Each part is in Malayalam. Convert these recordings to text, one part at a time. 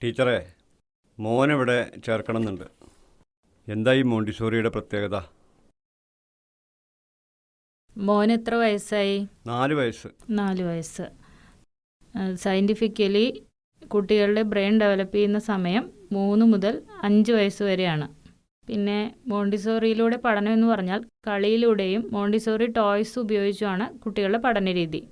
ടീച്ചറെ, മോനെവിടെ ചേർക്കണമെന്നുണ്ട്. എന്താ ഈ മോണ്ടിസോറിയുടെ പ്രത്യേകത? മോന് എത്ര വയസ്സായി? 4 വയസ്സ്. 4 വയസ്സ്. സയൻറ്റിഫിക്കലി കുട്ടികളുടെ ബ്രെയിൻ ഡെവലപ്പ് ചെയ്യുന്ന സമയം 3 മുതൽ 5 വയസ്സ് വരെയാണ്. പിന്നെ മോണ്ടിസോറിയിലൂടെ പഠനം എന്ന് പറഞ്ഞാൽ കളിയിലൂടെയും മോണ്ടിസോറി ടോയ്സ് ഉപയോഗിച്ചുമാണ് കുട്ടികളുടെ പഠനരീതി.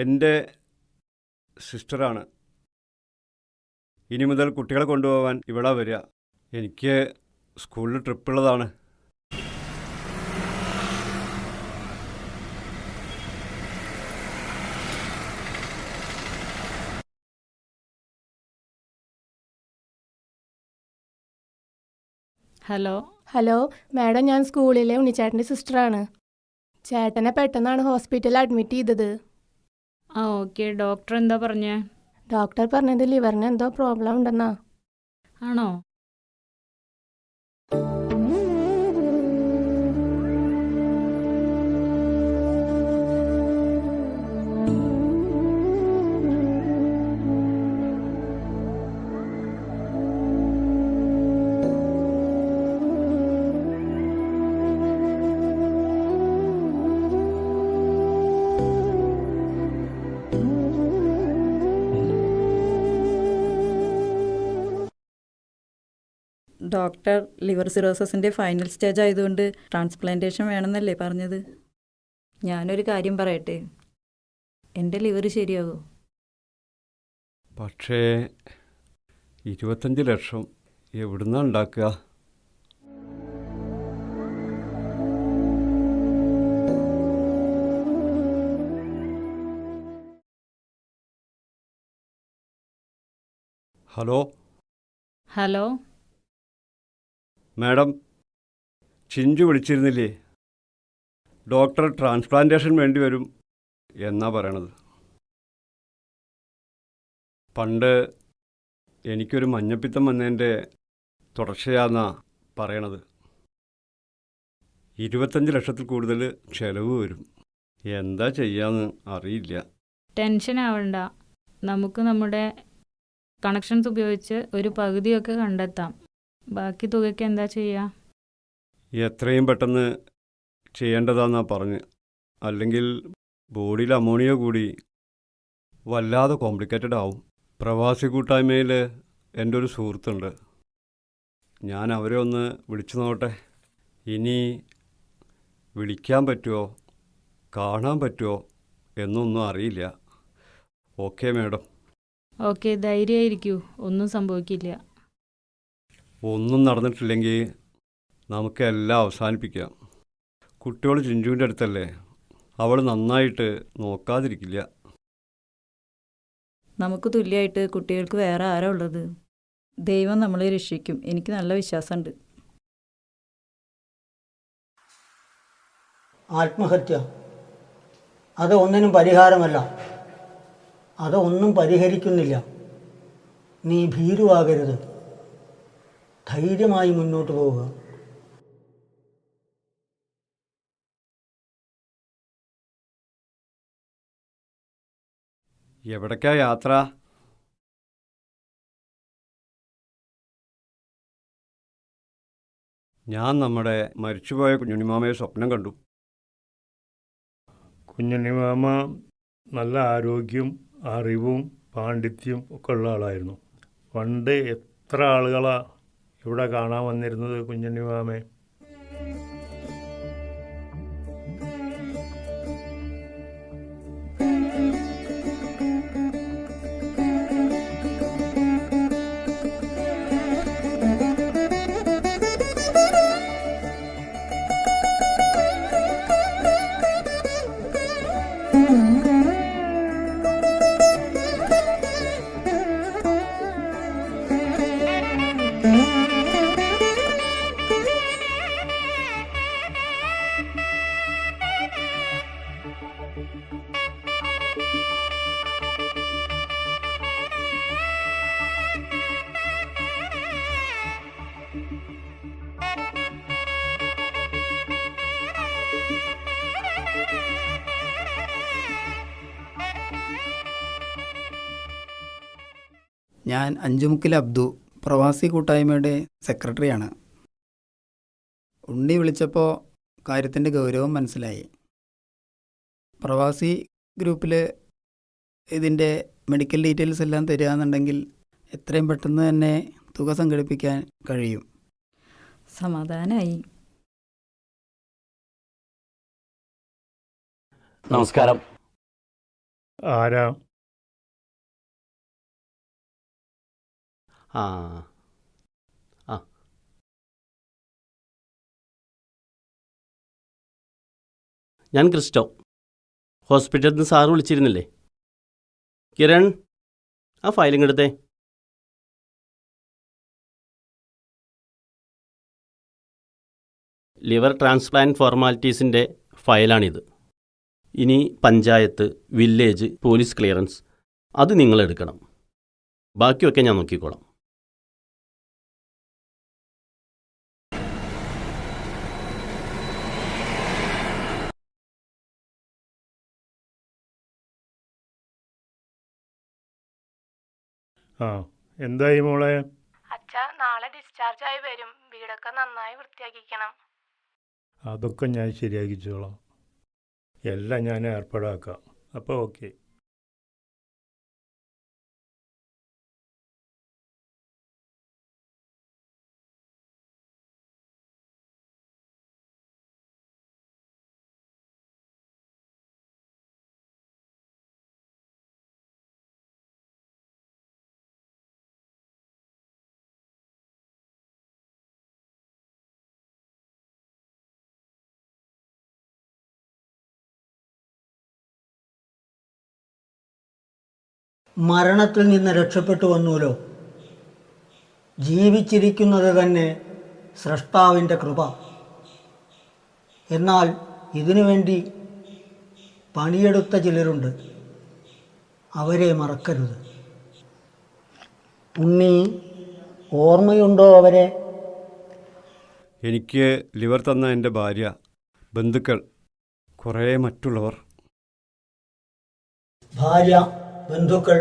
എൻ്റെ സിസ്റ്ററാണ്. ഇനി മുതൽ കുട്ടികളെ കൊണ്ടുപോകാൻ ഇവിടെ വരിക. എനിക്ക് സ്കൂളിൽ ട്രിപ്പുള്ളതാണ്. ഹലോ മാഡം, ഞാൻ സ്കൂളിലെ ഉണ്ണിച്ചേട്ടൻ്റെ സിസ്റ്ററാണ്. ചേട്ടനെ പെട്ടെന്നാണ് ഹോസ്പിറ്റലിൽ അഡ്മിറ്റ് ചെയ്തത്. ഓക്കെ. ഡോക്ടർ എന്താ പറഞ്ഞേ? ഡോക്ടർ പറഞ്ഞത് ലിവറിന് എന്തോ പ്രോബ്ലം ഉണ്ടെന്നാ. ആണോ? ഡോക്ടർ ലിവർ സിറോസിൻ്റെ ഫൈനൽ സ്റ്റേജ് ആയതുകൊണ്ട് ട്രാൻസ്പ്ലാന്റേഷൻ വേണമെന്നല്ലേ പറഞ്ഞത്? ഞാനൊരു കാര്യം പറയട്ടെ, എൻ്റെ ലിവർ ശരിയാകുമോ? പക്ഷേ 25 ലക്ഷം എവിടുന്നാ ഉണ്ടാക്കുക? ഹലോ മാഡം, ചിഞ്ചു വിളിച്ചിരുന്നില്ലേ? ഡോക്ടർ ട്രാൻസ്പ്ലാന്റേഷൻ വേണ്ടി വരും എന്നാ പറയണത്. പണ്ട് എനിക്കൊരു മഞ്ഞപ്പിത്തം വന്നതിൻ്റെ തുടർച്ചയാന്നാ പറയണത്. 25 ലക്ഷത്തിൽ കൂടുതൽ ചെലവ് വരും. എന്താ ചെയ്യാന്ന് അറിയില്ല. ടെൻഷൻ ആവണ്ട. നമുക്ക് നമ്മുടെ കണക്ഷൻസ് ഉപയോഗിച്ച് ഒരു പകുതിയൊക്കെ കണ്ടെത്താം. ബാക്കി തുകയ്ക്ക് എന്താ ചെയ്യുക? എത്രയും പെട്ടെന്ന് ചെയ്യേണ്ടതാന്നാ പറഞ്ഞ്. അല്ലെങ്കിൽ ബോഡിയിൽ അമോണിയ കൂടി വല്ലാതെ കോംപ്ലിക്കേറ്റഡ് ആവും. പ്രവാസി കൂട്ടായ്മയിൽ എൻ്റെ ഒരു സുഹൃത്തുണ്ട്. ഞാൻ അവരെ ഒന്ന് വിളിച്ചു നോക്കട്ടെ. ഇനി വിളിക്കാൻ പറ്റുമോ കാണാൻ പറ്റുമോ എന്നൊന്നും അറിയില്ല. Okay madam. ഓക്കെ, ധൈര്യമായിരിക്കൂ. ഒന്നും സംഭവിക്കില്ല. ഒന്നും നടന്നിട്ടില്ലെങ്കിൽ നമുക്കെല്ലാം അവസാനിപ്പിക്കാം. കുട്ടികൾ ചിഞ്ചുവിൻ്റെ അടുത്തല്ലേ, അവൾ നന്നായിട്ട് നോക്കാതിരിക്കില്ല. നമുക്ക് തുല്യമായിട്ട് കുട്ടികൾക്ക് വേറെ ആരാ ഉള്ളത്? ദൈവം നമ്മളെ രക്ഷിക്കും, എനിക്ക് നല്ല വിശ്വാസമുണ്ട്. ആത്മഹത്യ അത് ഒന്നിനും പരിഹാരമല്ല. അത് ഒന്നും പരിഹരിക്കുന്നില്ല. നീ ഭീരുവാകരുത്. ധൈര്യമായി മുന്നോട്ട് പോവുക. എവിടേക്കാ യാത്ര? ഞാൻ നമ്മുടെ മരിച്ചുപോയ കുഞ്ഞുണ്ണിമാമയെ സ്വപ്നം കണ്ടു. കുഞ്ഞുണ്ണിമാമ നല്ല ആരോഗ്യം, അറിവും പാണ്ഡിത്യം ഒക്കെ ഉള്ള ആളായിരുന്നു. പണ്ട് എത്ര ആളുകളാണ് ഇവിടെ കാണാൻ വന്നിരുന്നത് കുഞ്ഞുണ്ണിമാമയെ. ഞാൻ അഞ്ചുമുക്കിൽ അബ്ദു, പ്രവാസി കൂട്ടായ്മയുടെ സെക്രട്ടറിയാണ്. ഉണ്ണി വിളിച്ചപ്പോൾ കാര്യത്തിൻ്റെ ഗൗരവം മനസ്സിലായി. പ്രവാസി ഗ്രൂപ്പിൽ ഇതിൻ്റെ മെഡിക്കൽ ഡീറ്റെയിൽസ് എല്ലാം തരികയെന്നുണ്ടെങ്കിൽ എത്രയും പെട്ടെന്ന് തന്നെ തുക സംഘടിപ്പിക്കാൻ കഴിയും. സമാധാനമായി. നമസ്കാരം. ആരാ? ആ ആ ഞാൻ ക്രിസ്റ്റോ. ഹോസ്പിറ്റലിൽ നിന്ന് സാറ് വിളിച്ചിരുന്നില്ലേ? കിരൺ, ആ ഫയലിങ് എടുത്തേ. ലിവർ ട്രാൻസ്പ്ലാന്റ് ഫോർമാലിറ്റീസിൻ്റെ ഫയലാണിത്. ഇനി പഞ്ചായത്ത്, വില്ലേജ്, പോലീസ് ക്ലിയറൻസ് അത് നിങ്ങളെടുക്കണം. ബാക്കിയൊക്കെ ഞാൻ നോക്കിക്കോളാം. ആ, എന്തായി മോളെ? അച്ഛാ, നാളെ ഡിസ്ചാർജ് ആയി വരും. വീടൊക്കെ നന്നായി വൃത്തിയാക്കിക്കണം. അതൊക്കെ ഞാൻ ശരിയാക്കിച്ചോളാം. എല്ലാം ഞാൻ ഏർപ്പാടാക്കാം. അപ്പോൾ ഓക്കെ. മരണത്തിൽ നിന്ന് രക്ഷപ്പെട്ടു വന്നുവല്ലോ. ജീവിച്ചിരിക്കുന്നത് തന്നെ സ്രഷ്ടാവിൻ്റെ കൃപ. എന്നാൽ ഇതിനുവേണ്ടി പണിയെടുത്ത ചിലരുണ്ട്. അവരെ മറക്കരുത്. ഉണ്ണി, ഓർമ്മയുണ്ടോ അവരെ? എനിക്ക് ലിവർ തന്ന എൻ്റെ ഭാര്യ, ബന്ധുക്കൾ, കുറേ മറ്റുള്ളവർ. ഭാര്യ, ബന്ധുക്കൾ,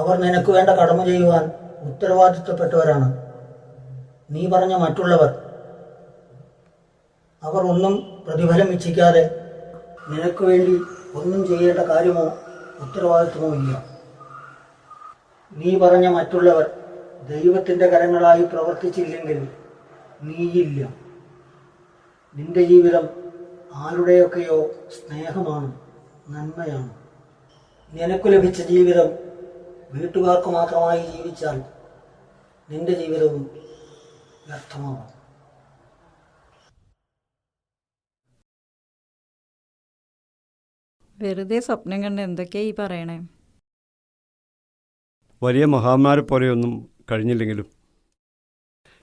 അവർ നിനക്ക് വേണ്ട കടമ ചെയ്യുവാൻ ഉത്തരവാദിത്തപ്പെട്ടവരാണ്. നീ പറഞ്ഞ മറ്റുള്ളവർ, അവർ ഒന്നും പ്രതിഫലം ഇച്ഛിക്കാതെ നിനക്ക് വേണ്ടി ഒന്നും ചെയ്യേണ്ട കാര്യമോ ഉത്തരവാദിത്വമോ ഇല്ല. നീ പറഞ്ഞ മറ്റുള്ളവർ ദൈവത്തിൻ്റെ കരങ്ങളായി പ്രവർത്തിച്ചില്ലെങ്കിൽ നീയില്ല. നിന്റെ ജീവിതം ആരുടെയൊക്കെയോ സ്നേഹമാണ്, നന്മയാണ്. നിനക്ക് ലഭിച്ച ജീവിതം വീട്ടുകാർക്ക് മാത്രമായി ജീവിച്ചാൽ നിന്റെ ജീവിതവും വ്യർത്ഥമാവും. വെറുതെ സ്വപ്നം കണ്ട് എന്തൊക്കെയാ ഈ പറയണേ? വലിയ മഹാന്മാരെ പോലെയൊന്നും കഴിഞ്ഞില്ലെങ്കിലും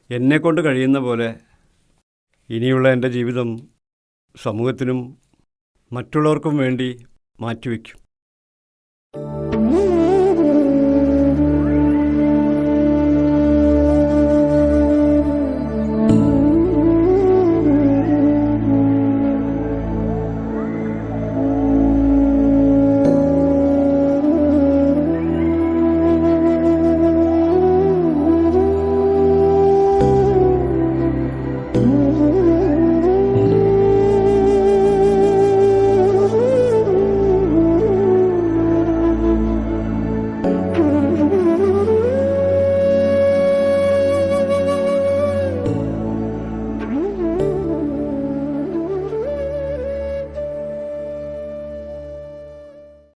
എന്നെക്കൊണ്ട് കഴിയുന്ന പോലെ ഇനിയുള്ള എൻ്റെ ജീവിതം സമൂഹത്തിനും മറ്റുള്ളവർക്കും വേണ്ടി മാറ്റിവെക്കും.